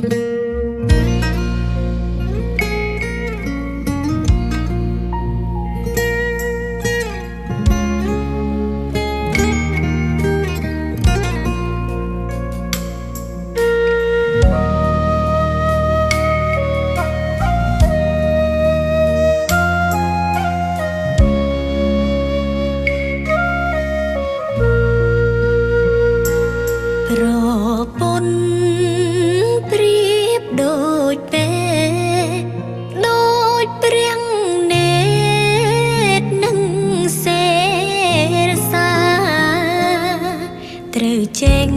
្រូវចេញ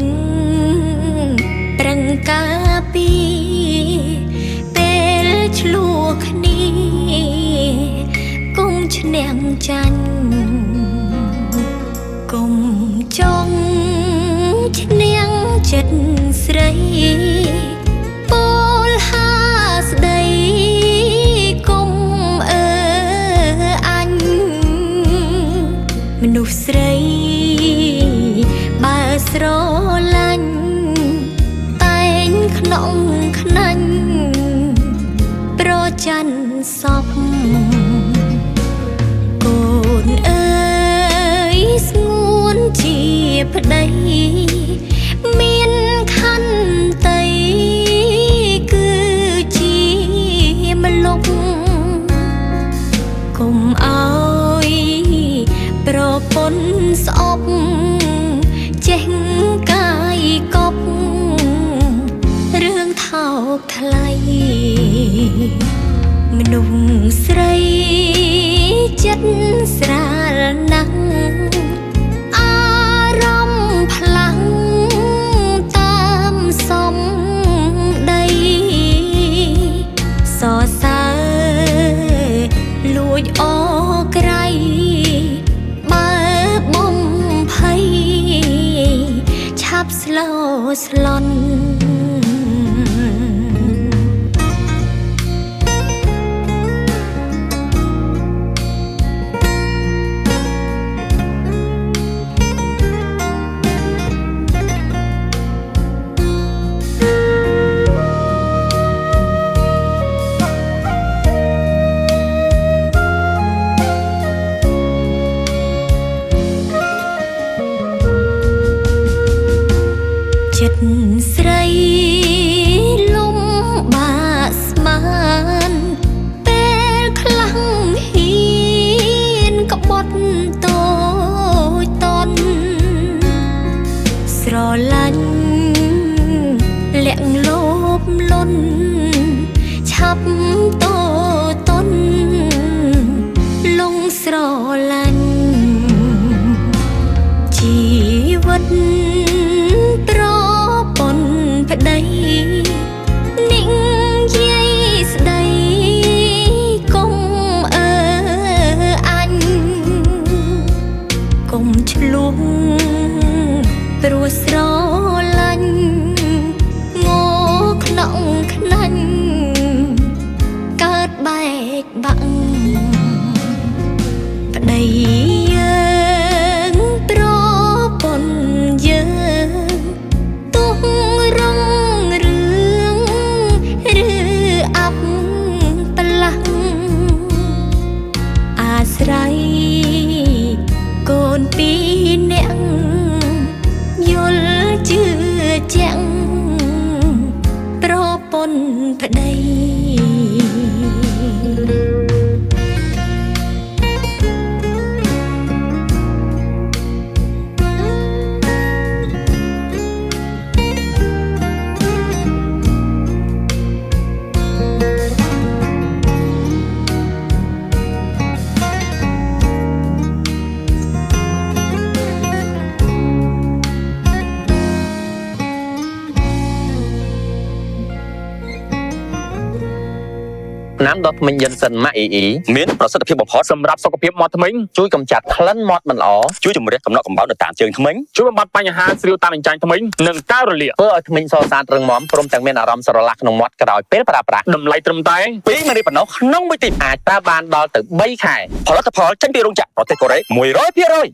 ប្រឹងការពីពេលឆ្លោះគ្នាគុំឈ្នះចាញ់គុំចង់ឈ្នះចិត្តស្រីពលហាស្ដីគុំអញមនុស្សស្រីបើស្រឡាញ់តែងក្នុងខ្នាញ់ប្រច័ណ្ឌសពកូនអើយស្ងួនជាប្តីមានខន្តីគឺជាម្លប់កុំអើយប្រពន្ធស្អប់ចេះកាយកប់រឿងថោកថ្លៃមនុស្សស្រីចិត្តស្រាលណាស់អារម្មណ៍ផ្លាំងតាមសំដីសរសើរលួចអក្រៃបើបំភ័យឆាប់ស្លូស្លន់ចិត្តស្រីលំបាកស្មានពេលខ្លាំងហ៊ានក្បត់តូចតន់ស្រឡាញ់លាក់លោភលន់ឆាប់តូតន់លងស្រឡាញ់ជីវិតប្តីនិយាយស្ដីគុំអញគុំឆ្លងព្រោះស្រឡាញ់ងក្នុងខ្នាញ់កើតបែកបាក់ប្តីយើងប្រពន្ធយើងទុករងអាស្រ័យកូនពីរនាក់យល់ជឿជាក់ប្រពន្ធប្តីน้ำดอกทมินยันสันมาอีមានប្រសិទ្ធភាពបំផុតសម្រាប់សុខភាពមាត់ធ្មេញជួយកម្ចាត់ក្លិនមាត់មិនល្អជួយជំនះកំណត់កំបោរនៅតាមជើងធ្មេញជួយបំបត្តិបញ្ហាស្រាវតាមអញ្ចាញធ្មេញនិងការរលាកធ្វើឲ្យធ្មេញសស្អាតរឹងមាំព្រមទាំងមានអារម្មណ៍ស្រឡះក្នុងមាត់ក្រោយពេលប្រើប្រាស់តម្លៃត្រឹមតែ2ម៉ឺនរៀលប៉ុណ្ណោះក្នុងមួយទីអាចប្រើបានដល់ទៅ3ខែផលិតផលចេញពីរោងចក្រប្រទេសកូរ៉េ 100%